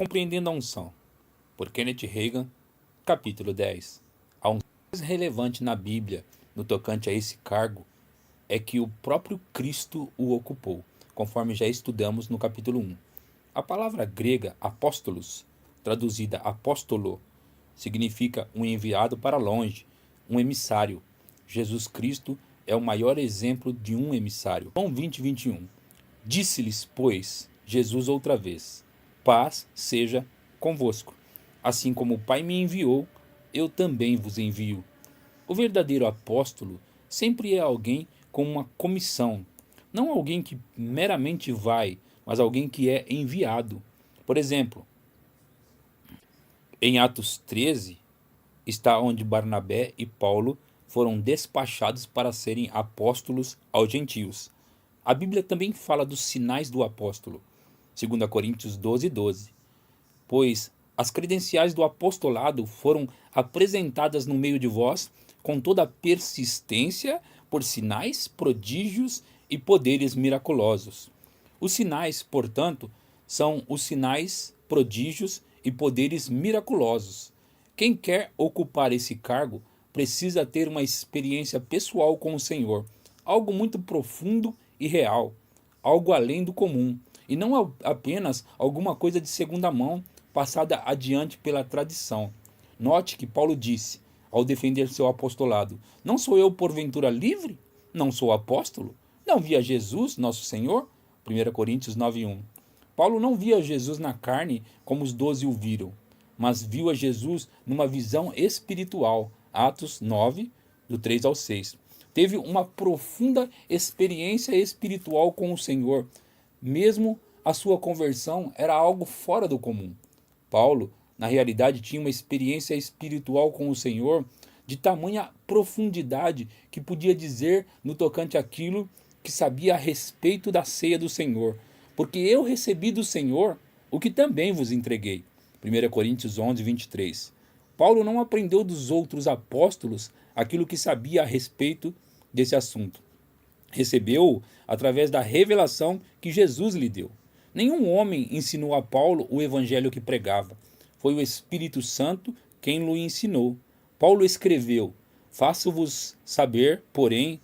Compreendendo a unção, por Kenneth Hagin, capítulo 10. A unção mais relevante na Bíblia no tocante a esse cargo é que o próprio Cristo o ocupou, conforme já estudamos no capítulo 1. A palavra grega apóstolos, traduzida apóstolo, significa um enviado para longe, um emissário. Jesus Cristo é o maior exemplo de um emissário. João 20, 21. Disse-lhes, pois, Jesus outra vez: paz seja convosco. Assim como o Pai me enviou, eu também vos envio. O verdadeiro apóstolo sempre é alguém com uma comissão, não alguém que meramente vai, mas alguém que é enviado. Por exemplo, em Atos 13, está onde Barnabé e Paulo foram despachados para serem apóstolos aos gentios. A Bíblia também fala dos sinais do apóstolo, 2 Coríntios 12, 12. Pois as credenciais do apostolado foram apresentadas no meio de vós com toda a persistência por sinais, prodígios e poderes miraculosos. Os sinais, portanto, são os sinais, prodígios e poderes miraculosos. Quem quer ocupar esse cargo precisa ter uma experiência pessoal com o Senhor, algo muito profundo e real, algo além do comum, e não apenas alguma coisa de segunda mão passada adiante pela tradição. Note que Paulo disse, ao defender seu apostolado: não sou eu porventura livre? Não sou apóstolo? Não via Jesus, nosso Senhor? 1 Coríntios 9:1. Paulo não via Jesus na carne como os 12 o viram, mas viu a Jesus numa visão espiritual. Atos 9, do 3 ao 6. Teve uma profunda experiência espiritual com o Senhor. Mesmo a sua conversão era algo fora do comum. Paulo, na realidade, tinha uma experiência espiritual com o Senhor de tamanha profundidade que podia dizer no tocante àquilo que sabia a respeito da ceia do Senhor. Porque eu recebi do Senhor o que também vos entreguei. 1 Coríntios 11, 23. Paulo não aprendeu dos outros apóstolos aquilo que sabia a respeito desse assunto. Recebeu-o através da revelação que Jesus lhe deu. Nenhum homem ensinou a Paulo o evangelho que pregava. Foi o Espírito Santo quem lhe ensinou. Paulo escreveu: faço-vos saber, porém,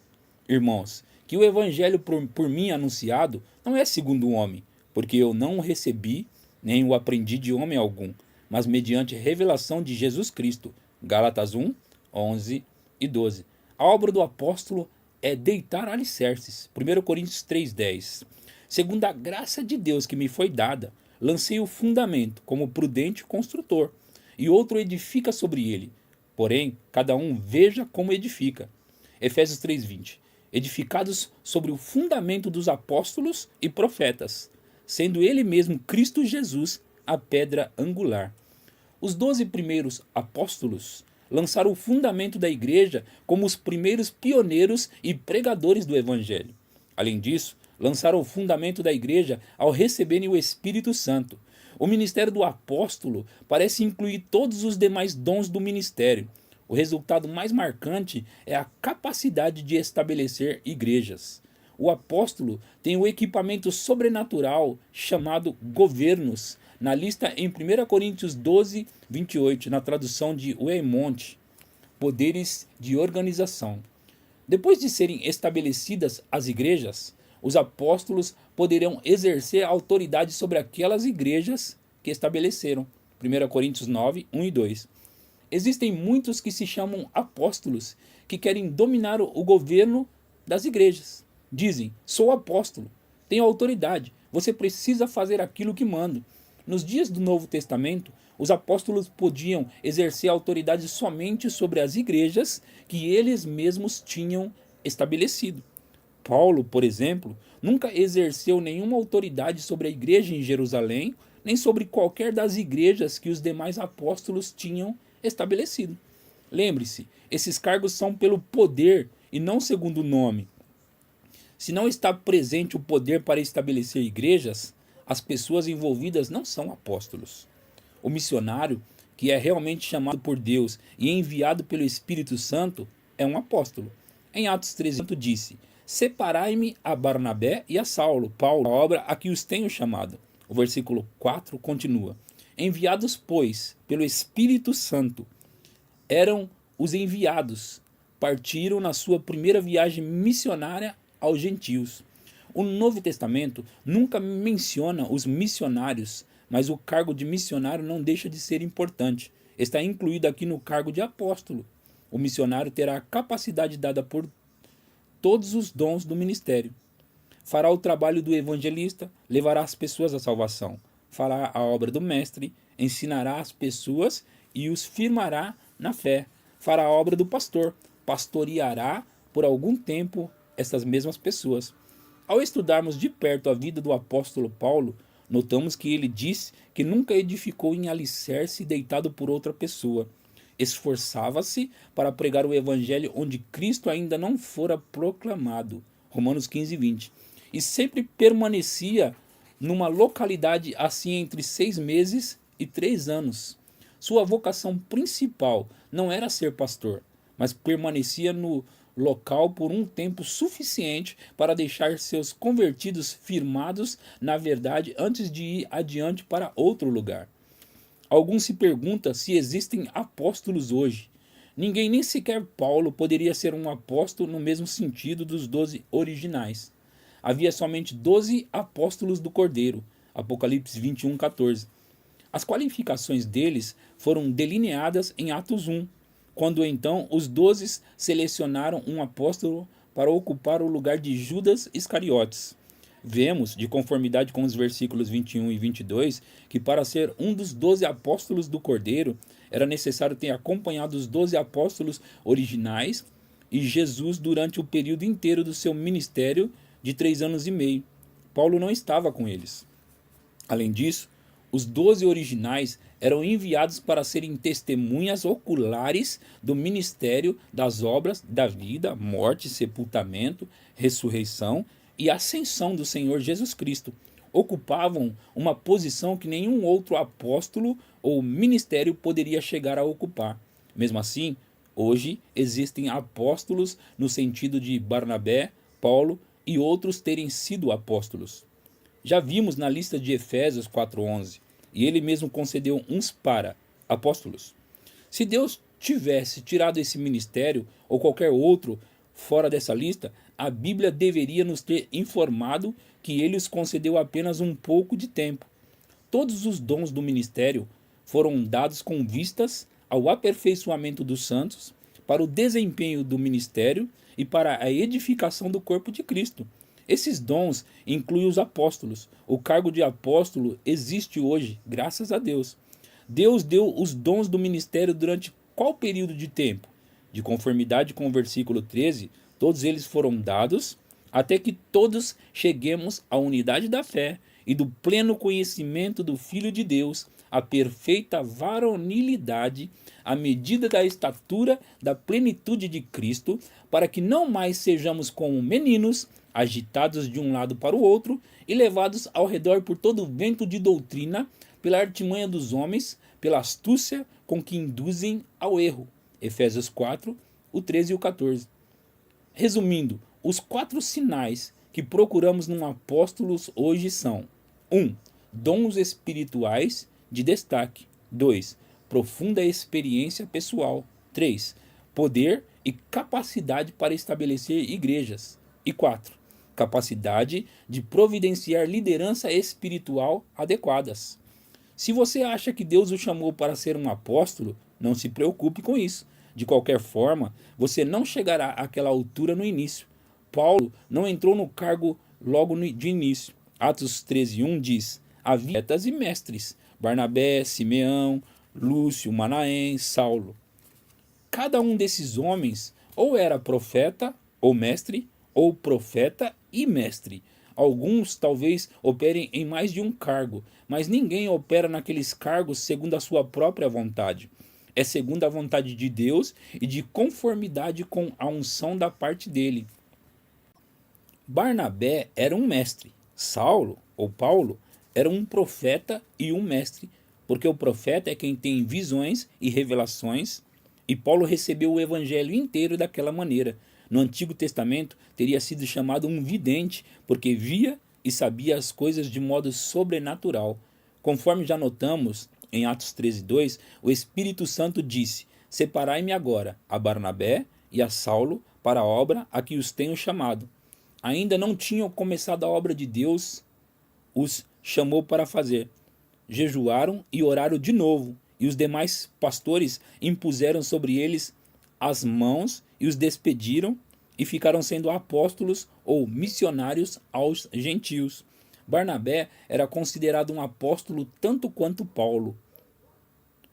irmãos, que o evangelho por mim anunciado não é segundo o homem, porque eu não o recebi, nem o aprendi de homem algum, mas mediante revelação de Jesus Cristo. Gálatas 1, 11 e 12. A obra do apóstolo é deitar alicerces. 1 Coríntios 3, 10. Segundo a graça de Deus que me foi dada, lancei o fundamento como prudente construtor, e outro edifica sobre ele. Porém, cada um veja como edifica. Efésios 3:20. Edificados sobre o fundamento dos apóstolos e profetas, sendo ele mesmo Cristo Jesus a pedra angular. Os 12 primeiros apóstolos lançaram o fundamento da igreja como os primeiros pioneiros e pregadores do evangelho. Além disso, lançaram o fundamento da igreja ao receberem o Espírito Santo. O ministério do apóstolo parece incluir todos os demais dons do ministério. O resultado mais marcante é a capacidade de estabelecer igrejas. O apóstolo tem o equipamento sobrenatural chamado governos, na lista em 1 Coríntios 12, 28, na tradução de Weymouth, poderes de organização. Depois de serem estabelecidas as igrejas, os apóstolos poderão exercer autoridade sobre aquelas igrejas que estabeleceram. 1 Coríntios 9, 1 e 2. Existem muitos que se chamam apóstolos, que querem dominar o governo das igrejas. Dizem: sou apóstolo, tenho autoridade, você precisa fazer aquilo que mando. Nos dias do Novo Testamento, os apóstolos podiam exercer autoridade somente sobre as igrejas que eles mesmos tinham estabelecido. Paulo, por exemplo, nunca exerceu nenhuma autoridade sobre a igreja em Jerusalém, nem sobre qualquer das igrejas que os demais apóstolos tinham estabelecido. Lembre-se, esses cargos são pelo poder e não segundo o nome. Se não está presente o poder para estabelecer igrejas, as pessoas envolvidas não são apóstolos. O missionário, que é realmente chamado por Deus e enviado pelo Espírito Santo, é um apóstolo. Em Atos 13, disse: separai-me a Barnabé e a Saulo, Paulo, a obra a que os tenho chamado. O versículo 4 continua: Enviados, pois, pelo Espírito Santo, eram os enviados, partiram na sua primeira viagem missionária aos gentios. O Novo Testamento nunca menciona os missionários, mas o cargo de missionário não deixa de ser importante. Está incluído aqui no cargo de apóstolo. O missionário terá a capacidade dada por todos os dons do ministério. Fará o trabalho do evangelista, levará as pessoas à salvação. Fará a obra do mestre, ensinará as pessoas e os firmará na fé. Fará a obra do pastor, pastoreará por algum tempo essas mesmas pessoas. Ao estudarmos de perto a vida do apóstolo Paulo, notamos que ele diz que nunca edificou em alicerce deitado por outra pessoa. Esforçava-se para pregar o evangelho onde Cristo ainda não fora proclamado. Romanos 15, 20. E sempre permanecia numa localidade assim entre 6 meses e 3 anos. Sua vocação principal não era ser pastor, mas permanecia no local por um tempo suficiente para deixar seus convertidos firmados na verdade antes de ir adiante para outro lugar. Alguns se perguntam se existem apóstolos hoje. Ninguém, nem sequer Paulo, poderia ser um apóstolo no mesmo sentido dos 12 originais. Havia somente 12 apóstolos do Cordeiro, Apocalipse 21, 14. As qualificações deles foram delineadas em Atos 1, quando então os 12 selecionaram um apóstolo para ocupar o lugar de Judas Iscariotes. Vemos, de conformidade com os versículos 21 e 22, que para ser um dos 12 apóstolos do Cordeiro, era necessário ter acompanhado os 12 apóstolos originais e Jesus durante o período inteiro do seu ministério de 3 anos e meio. Paulo não estava com eles. Além disso, os 12 originais eram enviados para serem testemunhas oculares do ministério das obras da vida, morte, sepultamento, ressurreição e ascensão do Senhor Jesus Cristo. Ocupavam uma posição que nenhum outro apóstolo ou ministério poderia chegar a ocupar. Mesmo assim, hoje existem apóstolos no sentido de Barnabé, Paulo e outros terem sido apóstolos. Já vimos na lista de Efésios 4:11, e ele mesmo concedeu uns para apóstolos. Se Deus tivesse tirado esse ministério ou qualquer outro fora dessa lista, a Bíblia deveria nos ter informado que ele os concedeu apenas um pouco de tempo. Todos os dons do ministério foram dados com vistas ao aperfeiçoamento dos santos, para o desempenho do ministério e para a edificação do corpo de Cristo. Esses dons incluem os apóstolos. O cargo de apóstolo existe hoje, graças a Deus. Deus deu os dons do ministério durante qual período de tempo? De conformidade com o versículo 13, todos eles foram dados até que todos cheguemos à unidade da fé e do pleno conhecimento do Filho de Deus, à perfeita varonilidade, à medida da estatura da plenitude de Cristo, para que não mais sejamos como meninos, agitados de um lado para o outro e levados ao redor por todo vento de doutrina, pela artimanha dos homens, pela astúcia com que induzem ao erro. Efésios 4, o 13 e o 14. Resumindo, os 4 sinais que procuramos num apóstolo hoje são: 1. Dons espirituais de destaque. 2. Profunda experiência pessoal. 3. Poder e capacidade para estabelecer igrejas. E 4. Capacidade de providenciar liderança espiritual adequadas. Se você acha que Deus o chamou para ser um apóstolo, não se preocupe com isso. De qualquer forma, você não chegará àquela altura no início. Paulo não entrou no cargo logo de início. Atos 13:1 diz: havia profetas e mestres, Barnabé, Simeão, Lúcio, Manaém, Saulo. Cada um desses homens ou era profeta ou mestre, ou profeta e mestre. Alguns talvez operem em mais de um cargo, mas ninguém opera naqueles cargos segundo a sua própria vontade. É segundo a vontade de Deus e de conformidade com a unção da parte dele. Barnabé era um mestre. Saulo, ou Paulo, era um profeta e um mestre, porque o profeta é quem tem visões e revelações, e Paulo recebeu o evangelho inteiro daquela maneira. No Antigo Testamento teria sido chamado um vidente, porque via e sabia as coisas de modo sobrenatural. Conforme já notamos, em Atos 13:2, o Espírito Santo disse: Separai-me agora a Barnabé e a Saulo para a obra a que os tenho chamado. Ainda não tinham começado a obra de Deus, os chamou para fazer. Jejuaram e oraram de novo, e os demais pastores impuseram sobre eles as mãos e os despediram, e ficaram sendo apóstolos ou missionários aos gentios. Barnabé era considerado um apóstolo tanto quanto Paulo.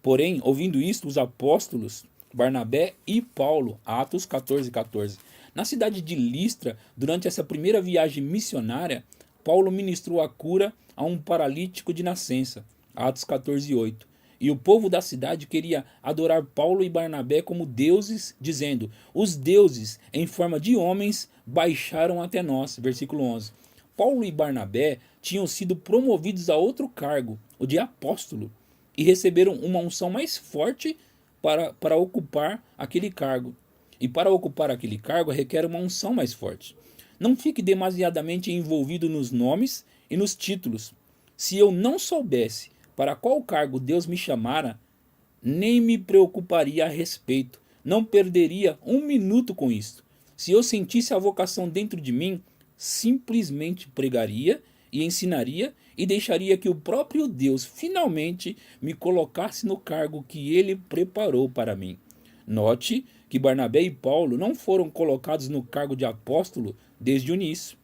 Porém, ouvindo isto, os apóstolos Barnabé e Paulo, Atos 14:14. Na cidade de Listra, durante essa primeira viagem missionária, Paulo ministrou a cura a um paralítico de nascença, Atos 14:8. E o povo da cidade queria adorar Paulo e Barnabé como deuses, dizendo: os deuses, em forma de homens, baixaram até nós, versículo 11. Paulo e Barnabé tinham sido promovidos a outro cargo, o de apóstolo, e receberam uma unção mais forte para ocupar aquele cargo. E para ocupar aquele cargo requer uma unção mais forte. Não fique demasiadamente envolvido nos nomes e nos títulos. Se eu não soubesse para qual cargo Deus me chamara, nem me preocuparia a respeito. Não perderia um minuto com isso. Se eu sentisse a vocação dentro de mim, simplesmente pregaria e ensinaria e deixaria que o próprio Deus finalmente me colocasse no cargo que ele preparou para mim. Note que Barnabé e Paulo não foram colocados no cargo de apóstolo desde o início,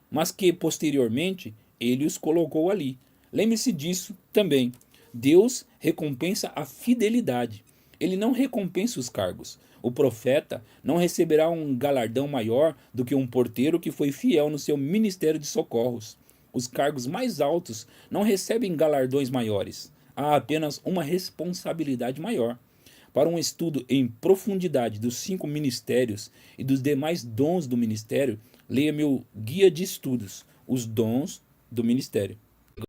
mas que posteriormente ele os colocou ali. Lembre-se disso também. Deus recompensa a fidelidade. Ele não recompensa os cargos. O profeta não receberá um galardão maior do que um porteiro que foi fiel no seu ministério de socorros. Os cargos mais altos não recebem galardões maiores. Há apenas uma responsabilidade maior. Para um estudo em profundidade dos 5 ministérios e dos demais dons do ministério, leia meu guia de estudos, Os Dons do Ministério.